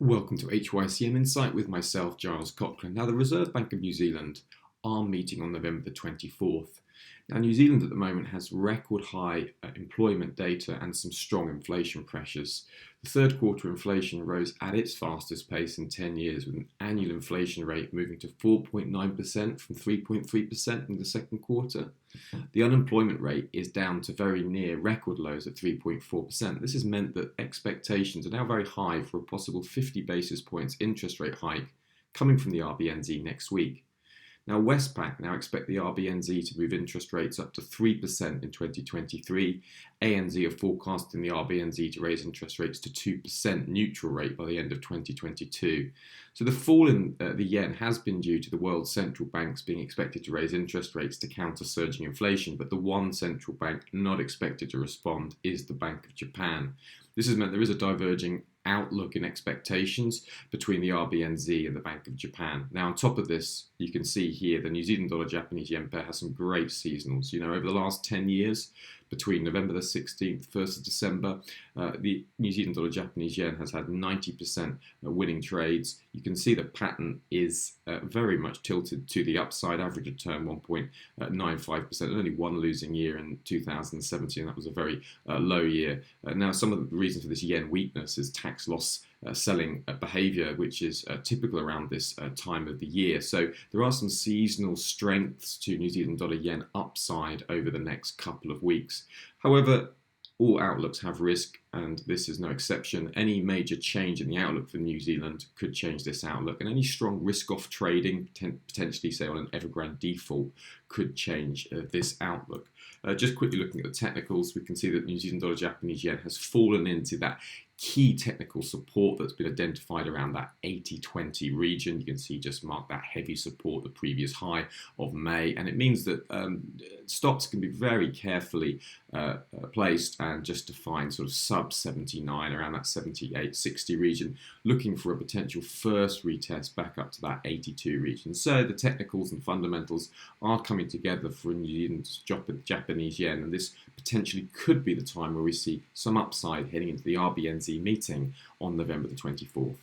Welcome to HYCM Insight with myself, Giles Cochrane. Now, the Reserve Bank of New Zealand are meeting on November the 24th. Now, New Zealand at the moment has record high employment data and some strong inflation pressures. The third quarter inflation rose at its fastest pace in 10 years, with an annual inflation rate moving to 4.9% from 3.3% in the second quarter. The unemployment rate is down to very near record lows at 3.4%. This has meant that expectations are now very high for a possible 50 basis points interest rate hike coming from the RBNZ next week. Now, Westpac now expect the RBNZ to move interest rates up to 3% in 2023. ANZ are forecasting the RBNZ to raise interest rates to 2% neutral rate by the end of 2022. So the fall in the yen has been due to the world's central banks being expected to raise interest rates to counter surging inflation, but the one central bank not expected to respond is the Bank of Japan. This has meant there is a diverging outlook and expectations between the RBNZ and the Bank of Japan. Now, on top of this, you can see here the New Zealand dollar Japanese yen pair has some great seasonals. You know, over the last 10 years, between November the 16th, 1st of December, the New Zealand dollar Japanese yen has had 90% winning trades. You can see the pattern is very much tilted to the upside. Average return 1.95%, and only one losing year in 2017. That was a very low year. Now, some of the reasons for this yen weakness is tax loss selling behaviour, which is typical around this time of the year. So there are some seasonal strengths to New Zealand dollar yen upside over the next couple of weeks. However, all outlooks have risk, and this is no exception. Any major change in the outlook for New Zealand could change this outlook, and any strong risk-off trading, potentially say on an Evergrande default, could change this outlook. Just quickly looking at the technicals, we can see that New Zealand dollar Japanese yen has fallen into that key technical support that's been identified around that 80-20 region. You can see just marked that heavy support, the previous high of May, and it means that stops can be very carefully placed and just to find sort of sub 79 around that 78-60 region, looking for a potential first retest back up to that 82 region. So the technicals and fundamentals are coming together for New Zealand's Japanese yen, and this potentially could be the time where we see some upside heading into the RBNZ meeting on November the 24th.